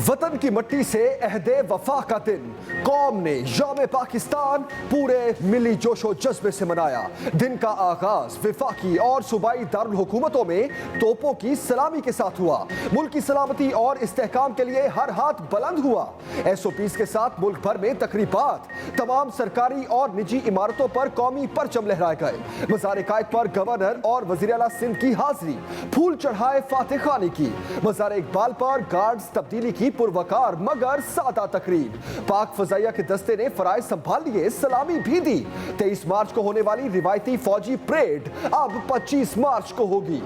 वतन की मिट्टी से अहदे वफा का दिन कौम ने यौम पाकिस्तान पूरे मिली जोशो जज्बे से मनाया। दिन का आगाज वफाकी और सूबाई दारुल हुकूमतों में तोपों की सलामी के साथ हुआ। मुल्क की सलामती और इस्तेहकाम के लिए हर हाथ बुलंद हुआ। SOPs के साथ मुल्क भर में तकरीबात, तमाम सरकारी और निजी इमारतों पर कौमी परचम लहराए गए। मज़ार कायद पर गवर्नर और वज़ीर आला सिंध की हाजिरी, फूल चढ़ाए फातिह खानी की। मज़ार इकबाल पर गार्ड्स तब्दीली की पुरवकार मगर सादा तकरीब। पाक फजाइया के दस्ते ने फराइज संभाल लिए, सलामी भी दी। 23 मार्च को होने वाली रिवायती फौजी परेड अब 25 मार्च को होगी।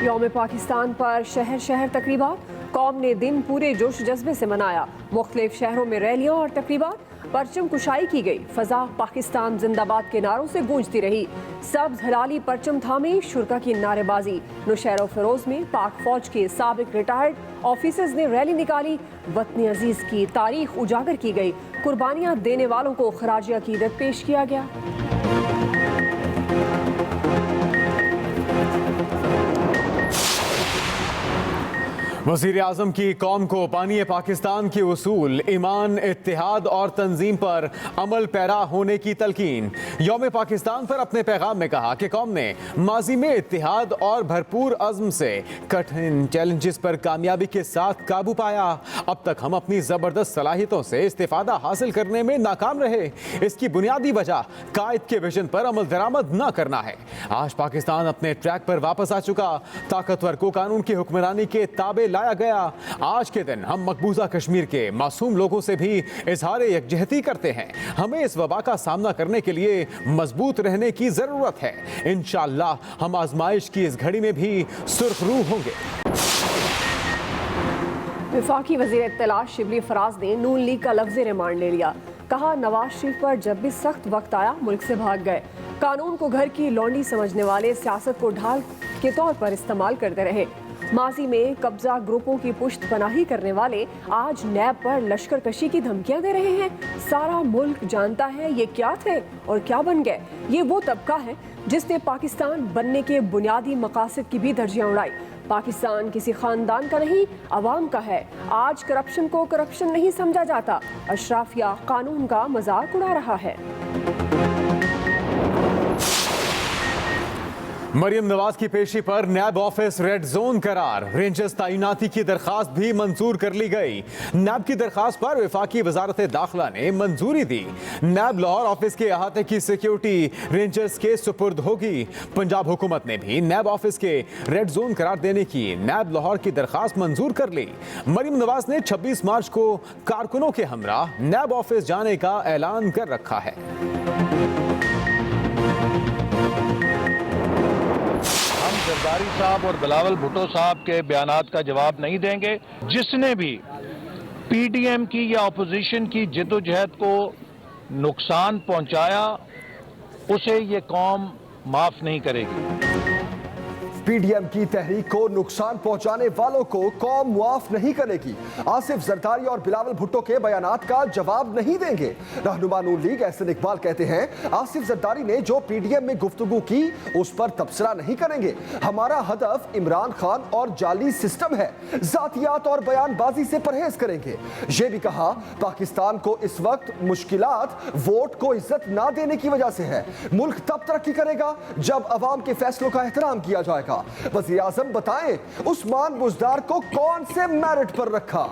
यौम पाकिस्तान पर शहर शहर तकरीबात, कौम ने दिन पूरे जोश जज्बे से मनाया। मुख्तलिफ शहरों में रैलियां और तकरीबात, परचम कुशाई की गई। फजा पाकिस्तान जिंदाबाद के नारों से गूंजती रही। सब्ज हलाली परचम थामे शुरका की नारेबाजी। नौशहरा फिरोज में पाक फौज के साबिक रिटायर्ड ऑफिसर्स ने रैली निकाली। वतन अजीज की तारीख उजागर की गई। कुर्बानियां देने वालों को खराज अकीदत पेश किया गया। वज़ीर आज़म की कौम को बानी पाकिस्तान के उसूल, ईमान, इत्तेहाद और तंजीम पर अमल पैरा होने की तलकीन। यौम पाकिस्तान पर अपने पैगाम में कहा कि कौम ने माजी में इत्तेहाद और भरपूर अज़्म से कठिन चैलेंजेस पर कामयाबी के साथ काबू पाया। अब तक हम अपनी ज़बरदस्त सलाहियतों से इस्तेफादा हासिल करने में नाकाम रहे। इसकी बुनियादी वजह कायद के विजन पर अमल दरामद न करना है। आज पाकिस्तान अपने ट्रैक पर वापस आ चुका। ताकतवर को कानून की हुक्मरानी के ताबे लाया गया। आज के दिन हम मकबूजा कश्मीर के मासूम लोगों से भी इजहार यकजहती करते हैं। हमें इस वबा का सामना करने के लिए मजबूत रहने की जरूरत है। इंशाअल्लाह हम आजमाइश की इस घड़ी में भी सुर्खरू होंगे। वफाकी वज़ीर इत्तलात शिबली फराज ने नून लीग का लफ्ज़ रिमांड ले लिया। कहा, नवाज शरीफ पर जब भी सख्त वक्त आया मुल्क से भाग गए। कानून को घर की लौंडी समझने वाले सियासत को ढाल के तौर पर इस्तेमाल करते रहे। माजी में कब्जा ग्रुपों की पुश्त पनाही करने वाले आज नैब पर लश्कर कशी की धमकियां दे रहे हैं। सारा मुल्क जानता है ये क्या थे और क्या बन गए। ये वो तबका है जिसने पाकिस्तान बनने के बुनियादी मकासद की भी धज्जियां उड़ाई। पाकिस्तान किसी खानदान का नहीं, अवाम का है। आज करप्शन को करप्शन नहीं समझा जाता। अशराफिया कानून का मजाक उड़ा रहा है। मरियम नवाज की पेशी पर नैब ऑफिस रेड जोन करार। रेंजर्स तैनाती की दरखास्त भी मंजूर कर ली गई। नैब की दरखास्त पर वफाकी वजारत दाखिला ने मंजूरी दी। नैब लाहौर ऑफिस के अहाते की सिक्योरिटी रेंजर्स के सुपुर्द होगी। पंजाब हुकूमत ने भी नैब ऑफिस के रेड जोन करार देने की नैब लाहौर की दरखास्त मंजूर कर ली। मरियम नवाज ने 26 मार्च को कारकुनों के हमराह नैब ऑफिस जाने का ऐलान कर रखा है। जरदारी साहब और बिलावल भुट्टो साहब के बयानात का जवाब नहीं देंगे। जिसने भी PDM की या अपोजिशन की जद्दोजहद को नुकसान पहुंचाया उसे ये कौम माफ नहीं करेगी। PDM की तहरीक को नुकसान पहुंचाने वालों को कौम मुआफ नहीं करेगी। आसिफ जरदारी और बिलावल भुट्टो के बयानात का जवाब नहीं देंगे। रहनुमा नून लीग एहसन इकबाल कहते हैं, आसिफ जरदारी ने जो PDM में गुफ्तगू की उस पर तबसरा नहीं करेंगे। हमारा हदफ इमरान खान और जाली सिस्टम है। जातियात और बयानबाजी से परहेज करेंगे। ये भी कहा, पाकिस्तान को इस वक्त मुश्किलात वोट को इज्जत ना देने की वजह से है। मुल्क तब तरक्की करेगा जब अवाम के फैसलों का एहतराम किया जाएगा। वज़ीर आज़म बताएं, उस्मान बुज़दार को कौन से मेरिट पर रखा।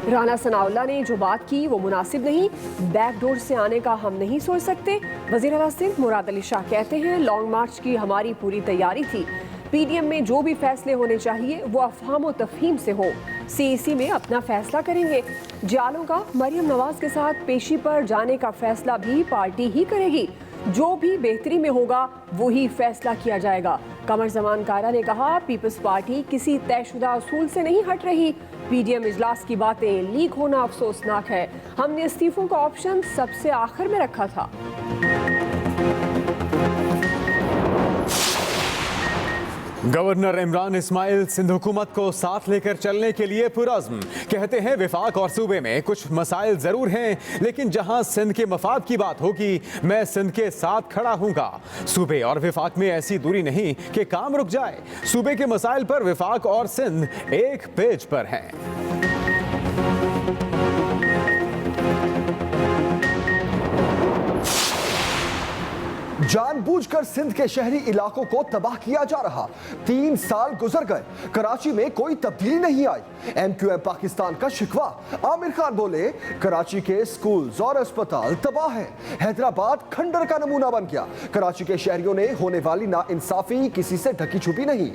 राना सनाउल्लाह ने जो बात की वो मुनासिब नहीं। बैकडोर से आने का हम नहीं सोच सकते। वज़ीर आला सिंध मुराद अली शाह कहते हैं, लॉन्ग मार्च की हमारी पूरी तैयारी थी। PDM में जो भी फैसले होने चाहिए वो अफ़हाम व तफ़हीम से हो। CEC में अपना फैसला करेंगे। जालों का मरियम नवाज के साथ पेशी पर जाने का फैसला भी पार्टी ही करेगी। जो भी बेहतरी में होगा वही फैसला किया जाएगा। कमर जमान कारा ने कहा, पीपल्स पार्टी किसी तयशुदा उसूल से नहीं हट रही। PDM इजलास की बातें लीक होना अफसोसनाक है। हमने इस्तीफों का ऑप्शन सबसे आखिर में रखा था। गवर्नर इमरान इस्माइल सिंध हुकूमत को साथ लेकर चलने के लिए पुरअज़्म। कहते हैं विफाक और सूबे में कुछ मसाइल जरूर हैं, लेकिन जहां सिंध के मफाद की बात होगी मैं सिंध के साथ खड़ा हूंगा। सूबे और विफाक में ऐसी दूरी नहीं कि काम रुक जाए। सूबे के मसाइल पर विफाक और सिंध एक पेज पर हैं। जानबूझकर सिंध के शहरी इलाकों को तबाह किया जा रहा। 3 साल गुजर गए, कराची में कोई तब्दीली नहीं आई। MQM पाकिस्तान का शिकवा। आमिर खान बोले कराची के स्कूल्स और अस्पताल तबाह है। हैदराबाद खंडर का नमूना बन गया। कराची के शहरियों ने होने वाली नाइंसाफी किसी से ढकी छुपी नहीं।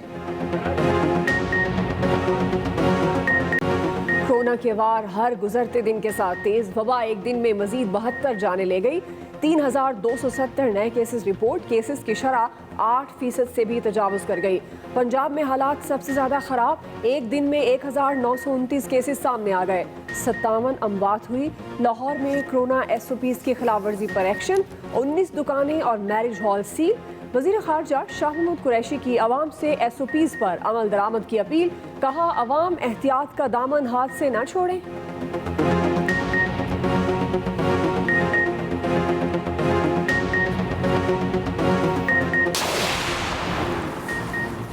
कोरोना के वार हर गुजरते दिन के साथ तेज। वबा एक दिन में मजीद 72 जाने ले गई। 3270 नए केसेस रिपोर्ट। केसेस की शरह 8% से भी तजावुज कर गई। पंजाब में हालात सबसे ज्यादा खराब। एक दिन में 1929 केसेस सामने आ गए। 57 अमवात हुई। लाहौर में कोरोना SOPs की खिलाफ वर्जी पर एक्शन। 19 दुकानें और मैरिज हॉल सील। वजीर खारजा शाह महमूद कुरैशी की अवाम से SOPs पर अमल दरामद की अपील। कहा अवाम एहतियात का दामन हाथ से न छोड़े।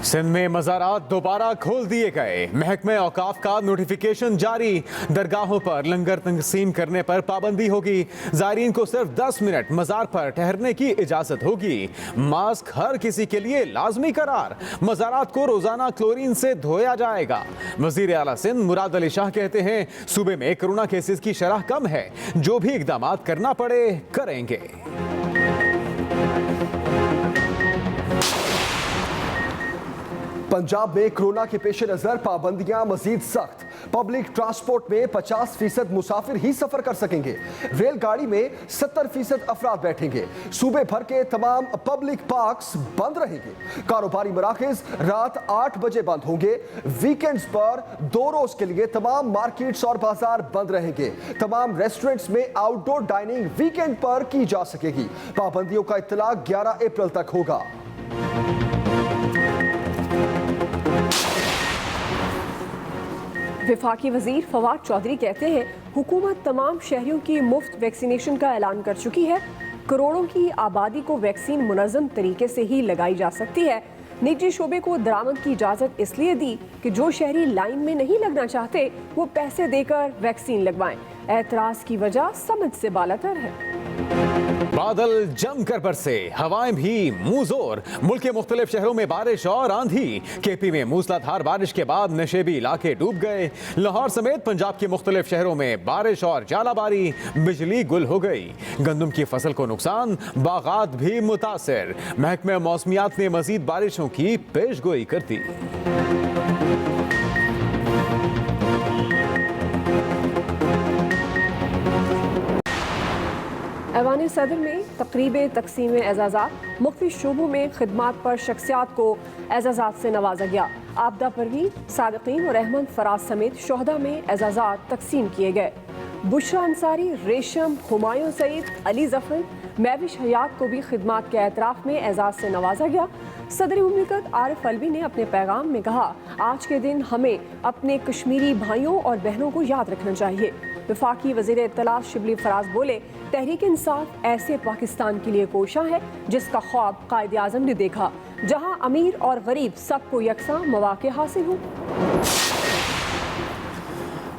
सिंध में मज़ारात दोबारा खोल दिए गए। महकमे औकाफ का नोटिफिकेशन जारी। दरगाहों पर लंगर तकसीम करने पर पाबंदी होगी। ज़ायरीन को सिर्फ 10 मिनट मज़ार पर ठहरने की इजाज़त होगी। मास्क हर किसी के लिए लाजमी करार। मज़ारात को रोज़ाना क्लोरीन से धोया जाएगा। वज़ीर आला सिंध मुराद अली शाह कहते हैं सूबे में कोरोना केसेस की शरह कम है। जो भी इक़दाम करना पड़े करेंगे। पंजाब में कोरोना के पेश नजर पाबंदियां मजीद सख्त। पब्लिक ट्रांसपोर्ट में 50% मुसाफिर ही सफर कर सकेंगे। रेलगाड़ी में 70% अफराद बैठेंगे। सूबे भर के तमाम पब्लिक पार्क्स बंद रहेंगे। कारोबारी मराकज रात 8 बजे बंद होंगे। वीकेंड्स पर 2 रोज के लिए तमाम मार्केट्स और बाजार बंद रहेंगे। तमाम रेस्टोरेंट्स में आउटडोर डाइनिंग वीकेंड पर की जा सकेगी। पाबंदियों का इत्तलाक 11 अप्रैल तक होगा। विफाकी वजीर फवाद चौधरी कहते हैं हुकूमत तमाम शहरियों की मुफ्त वैक्सीनेशन का ऐलान कर चुकी है। करोड़ों की आबादी को वैक्सीन मुनज़्ज़म तरीके से ही लगाई जा सकती है। निजी शोबे को दरामद की इजाज़त इसलिए दी कि जो शहरी लाइन में नहीं लगना चाहते वो पैसे देकर वैक्सीन लगवाएं। एतराज़ की वजह समझ से बालातर है। बादल जमकर बरसे, हवाएं भी मुंहजोर। मुल्क के मुख्तलिफ शहरों में बारिश और आंधी। KP में मूसलाधार बारिश के बाद नशेबी इलाके डूब गए। लाहौर समेत पंजाब के मुख्तलिफ शहरों में बारिश और जालाबारी। बिजली गुल हो गई। गंदम की फसल को नुकसान, बागात भी मुतासिर। महकमे मौसमियात ने मजीद बारिशों की पेशगोई कर दी। ऐवान सदर में तकरीब तकसीम एजाज़ात। मुख्तलिफ शोबों में खिदमात पर शख्सियात को एजाज़ात से नवाजा गया। आपदा परवीन, सादिकीन और अहमद फराज समेत शोहदा में एजाज़ात तकसीम किए गए। बुशरा अंसारी, रेशम, हुमायूं सईद, अली जफर, महविश हयात को भी खिदमात के एतराफ़ में एजाज़ से नवाजा गया। सदर मुमलिकत आरिफ अलवी ने अपने पैगाम में कहा आज के दिन हमें अपने कश्मीरी भाइयों और बहनों को याद रखना चाहिए। वफाकी वज़ीर इत्तलात शिबली फराज बोले तहरीक इंसाफ ऐसे पाकिस्तान के लिए कोशा है जिसका ख्वाब कायद आज़म ने देखा, जहां अमीर और गरीब सबको यकसा मौके हासिल हों।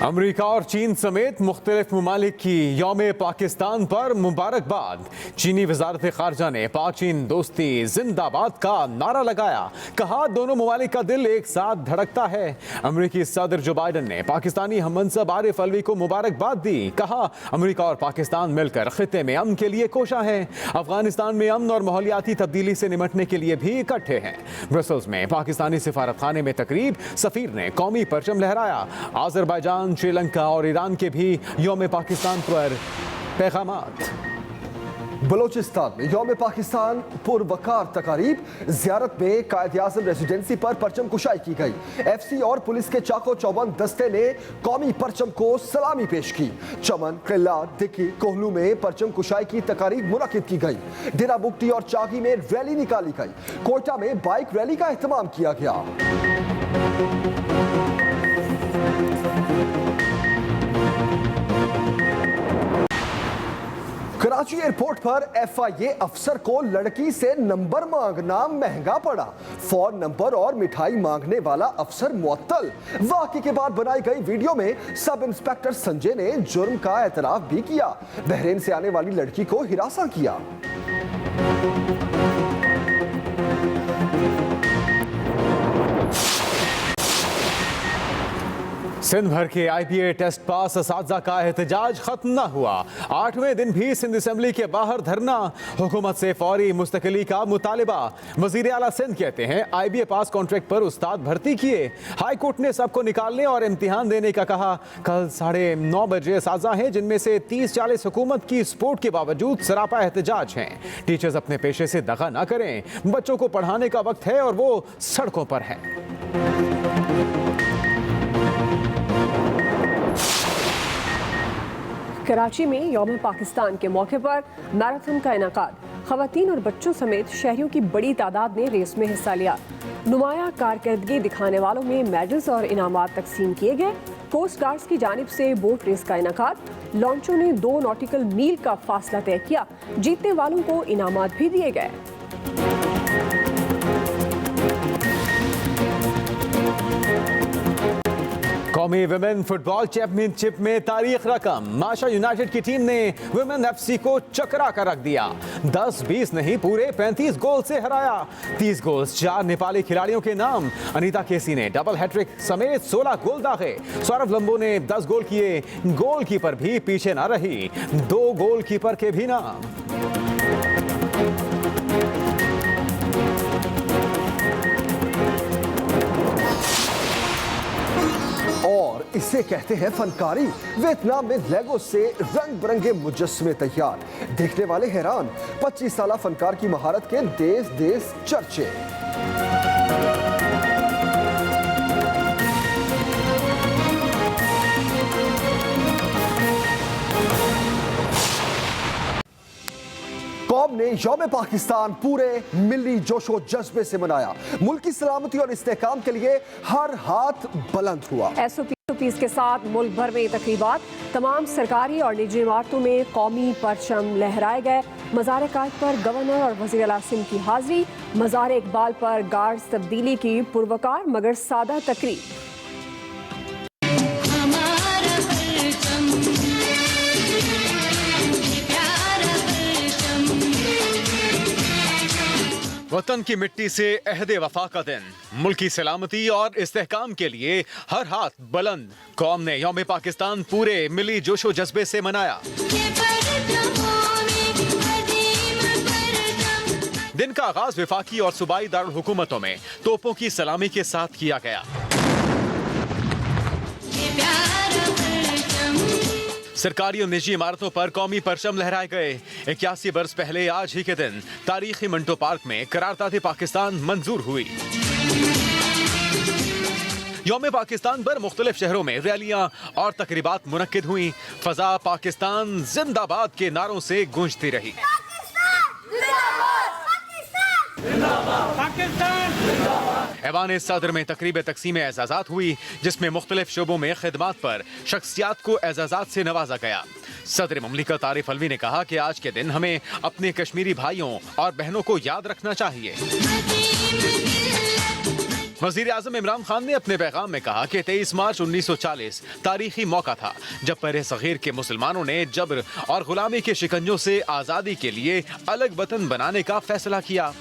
अमरीका और चीन समेत मुख्तलिफ ममालिक की यौम पाकिस्तान पर मुबारकबाद। चीनी वजारत खारजा ने पाक चीन दोस्ती जिंदाबाद का नारा लगाया। कहा दोनों ममालिक का दिल एक साथ धड़कता है। अमरीकी सदर जो बाइडन ने पाकिस्तानी हममनसब आरिफ अलवी को मुबारकबाद दी। कहा अमरीका और पाकिस्तान मिलकर खित्ते में अमन के लिए कोशा है। अफगानिस्तान में अमन और माहौलियाती तब्दीली से निमटने के लिए भी इकट्ठे हैं। ब्रसल्स में पाकिस्तानी सिफारत खाने में तकरीब, सफीर ने कौमी परचम लहराया। आज़रबाईजान, पाकिस्तान, श्रीलंका और ईरान के भी यौम पाकिस्तान पर पैगामात। बलोचिस्तान में यौम पाकिस्तान पुरवकार तकारीब, ज़ियारत में कायद-ए-आज़म रेजिडेंसी पर परचम कुशाई की गई। FC और पुलिस के चाको चौबंद दस्ते ने कौमी परचम को सलामी पेश की। चमन, किला, दिक्की, कोहलू में परचम कुशाई की तकारीब मुनक्किद की गई। डेरा बुगटी और चागी में रैली निकाली गई। कोयटा में बाइक रैली का एहतमाम किया गया। कराची एयरपोर्ट पर FIA अफसर को लड़की से नंबर मांगना महंगा पड़ा। फोन नंबर और मिठाई मांगने वाला अफसर मुअत्तल। वाकई के बाद बनाई गई वीडियो में सब इंस्पेक्टर संजय ने जुर्म का एतराफ भी किया। बहरीन से आने वाली लड़की को हिरासा किया। सिंध भर के IPA टेस्ट पास असातिज़ा का एहतजाज खत्म न हुआ। 8वें दिन भी सिंध असेंबली के बाहर धरना, हुकूमत से फौरी मुस्तकिली का मुतालिबा। वजीर आला सिंध कहते हैं IBA पास कॉन्ट्रैक्ट पर उस्ताद भर्ती किए। हाई कोर्ट ने सबको निकालने और इम्तिहान देने का कहा। कल 9:30 बजे असातिज़ा हैं, जिनमें से 30-40 हुकूमत की सपोर्ट के बावजूद सरापा एहतजाज हैं। टीचर्स अपने पेशे से दगा ना करें, बच्चों को पढ़ाने का वक्त है और वो सड़कों पर हैं। कराची में यौम पाकिस्तान के मौके पर मैराथन का इनेकाद। खवातीन और बच्चों समेत शहरियों की बड़ी तादाद ने रेस में हिस्सा लिया। नुमाया कारकर्दगी दिखाने वालों में मेडल्स और इनामात तकसीम किए गए। कोस्ट गार्ड्स की जानिब से बोट रेस का इनेकाद। लॉन्चों ने 2 नॉटिकल मील का फासला तय किया। जीतने वालों को इनामात भी दिए गए। कौमी विमेन फुटबॉल चैंपियनशिप में तारीख रकम। माशा यूनाइटेड की टीम ने विमेन FC को चकरा कर रख दिया। 10-20 नहीं, पूरे 35 गोल से हराया। 30 गोल्स 4 नेपाली खिलाड़ियों के नाम। अनीता केसी ने डबल हैट्रिक समेत 16 गोल दागे। सौरभ लंबो ने 10 गोल किए। गोलकीपर भी पीछे न रही, 2 गोलकीपर के भी नाम। और इसे कहते हैं फनकारी। वियतनाम में लेगो से रंग बिरंगे मुजस्समे तैयार, देखने वाले हैरान। 25 साला फनकार की महारत के देश देश चर्चे। कौम ने यौम पाकिस्तान पूरे मिली जोशो जज्बे से मनाया। मुल्क की सलामती और इस्तेहकाम के लिए हर हाथ बुलंद हुआ। SOPs के साथ मुल्क भर में तकरीबात। तमाम सरकारी और निजी इमारतों में कौमी परचम लहराए गए। मज़ार कायद पर गवर्नर और वज़ीर आला सिंध की हाजिरी। मज़ार इकबाल पर गार्ड्स तब्दीली की पुरवकार मगर सादा तकरीब। वतन की मिट्टी से अहदे वफा का दिन, मुल्की सलामती और इस्तेहकाम के लिए हर हाथ बुलंद। कौम ने यौम पाकिस्तान पूरे मिली जोशो जज्बे से मनाया। दिन का आगाज वफाकी और सूबाई दारुल हुकूमतों में तोपों की सलामी के साथ किया गया। सरकारी और निजी इमारतों पर कौमी परचम लहराए गए। 81 बरस पहले आज ही के दिन तारीखी मंटो पार्क में करारदाद पाकिस्तान मंजूर हुई। यौम पाकिस्तान पर मुख्तलिफ शहरों में रैलियां और तकरीबात मुनक्किद हुई। फजा पाकिस्तान जिंदाबाद के नारों से गूंजती रही। ऐवान सदर में तकरीब तकसीम एजाजात हुई, जिसमें मुख्तलिफ शोबों में खिदमात पर शख्सियात को एजाजात से नवाजा गया। सदर मुमलिकत आरिफ अलवी ने कहा कि आज के दिन हमें अपने कश्मीरी भाइयों और बहनों को याद रखना चाहिए। वज़ीर आज़म इमरान खान ने अपने पैगाम में कहा कि 23 मार्च 1940 तारीखी मौका था जब बरे सगीर के मुसलमानों ने जबर और गुलामी के शिकंजों से आज़ादी के लिए अलग वतन बनाने का फैसला किया।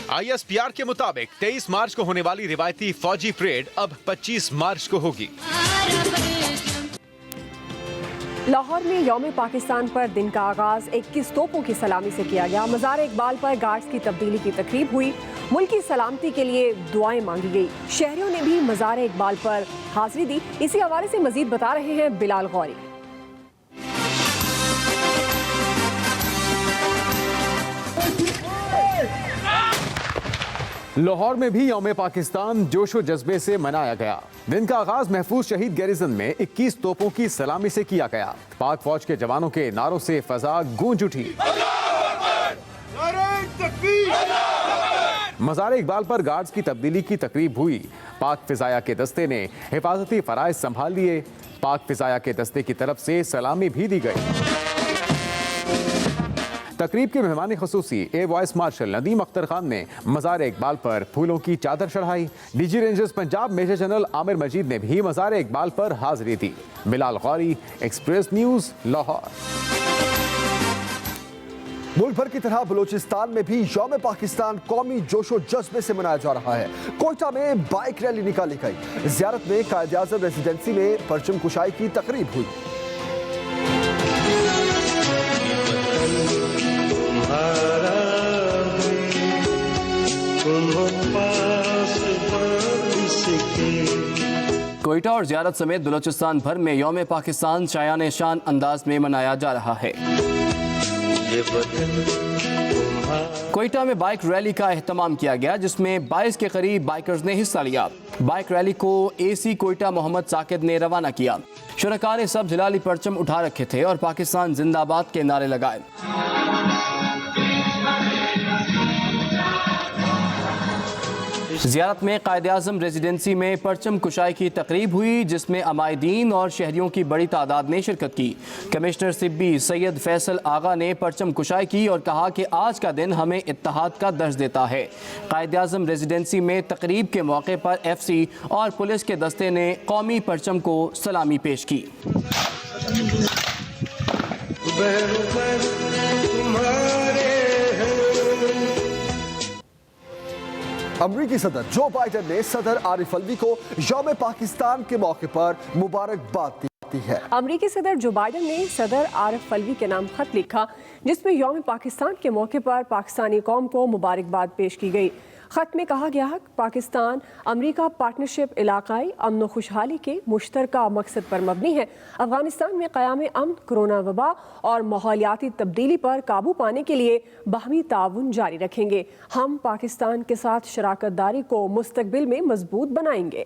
ISPR के मुताबिक 23 मार्च को होने वाली रिवायती फौजी परेड अब 25 मार्च को होगी। लाहौर में यौम पाकिस्तान पर दिन का आगाज 21 तोपों की सलामी से किया गया। मज़ार इकबाल पर गार्ड्स की तब्दीली की तकरीब हुई। मुल्क की सलामती के लिए दुआएं मांगी गई। शहरियों ने भी मज़ार इकबाल पर हाजिरी दी। इसी हवाले से मजीद बता रहे हैं बिलाल गौरी। लाहौर में भी यौम पाकिस्तान जोशो जज्बे से मनाया गया। दिन का आगाज महफूज शहीद गैरिजन में 21 तोपों की सलामी से किया गया। पाक फौज के जवानों के नारों से फजा गूंज उठी। मज़ार इकबाल पर गार्ड्स की तब्दीली की तकरीब हुई। पाक फिजाया के दस्ते ने हिफाजती फराइज संभाल लिए। पाक फिजाया के दस्ते की तरफ से सलामी भी दी गई। तकरीब के मेहमान खसूसी ए वाइस मार्शल नदीम अख्तर खान ने मज़ार इकबाल पर फूलों की चादर चढ़ाई। DG rangers Punjab major general Aamir Majeed ने भी मज़ार इकबाल पर हाजिरी दी। Bilal Ghauri, express news, Lahore. मुल्क भर की तरह बलूचिस्तान में भी यौम पाकिस्तान कौमी जोशो जज्बे से मनाया जा रहा है। कोयटा में बाइक रैली निकाली गई। ज़ियारत में कायद-ए-आज़म रेजिडेंसी में परचम कुशाई की तकरीब हुई। कोयटा और ज़ियारत समेत बलूचिस्तान भर में यौम पाकिस्तान शायान शान अंदाज में मनाया जा रहा है। कोयटा में बाइक रैली का एहतमाम किया गया, जिसमें 22 के करीब बाइकर्स ने हिस्सा लिया। बाइक रैली को एसी कोयटा मोहम्मद साकिब ने रवाना किया। शुरका ने सब हिलाली परचम उठा रखे थे और पाकिस्तान जिंदाबाद के नारे लगाए। ज़ियारत में कायद-ए-आज़म रेजिडेंसी में परचम कुशाई की तकरीब हुई, जिसमें अमायदीन और शहरियों की बड़ी तादाद ने शिरकत की। कमिश्नर सिब्बी सैयद फैसल आगा ने परचम कुशाई की और कहा कि आज का दिन हमें इत्तेहाद का दर्ज देता है। कायद-ए-आज़म रेजिडेंसी में तकरीब के मौके पर FC और पुलिस के दस्ते ने कौमी परचम को सलामी पेश की। अमरीकी सदर जो बाइडन ने सदर आरिफ अलवी को यौम पाकिस्तान के मौके पर मुबारकबाद दी है। अमरीकी सदर जो बाइडन ने सदर आरिफ अलवी के नाम खत लिखा, जिसमें यौम पाकिस्तान के मौके पर पाकिस्तानी कौम को मुबारकबाद पेश की गई। खत में कहा गया है पाकिस्तान अमरीका पार्टनरशिप इलाकाई अमन व खुशहाली के मुश्तरका मकसद पर मबनी है। अफगानिस्तान में क़याम अमन, कोरोना वबा और माहौलियाती तब्दीली पर काबू पाने के लिए बाहमी ताउन जारी रखेंगे। हम पाकिस्तान के साथ शराकत दारी को मुस्तकबिल में मजबूत बनाएंगे।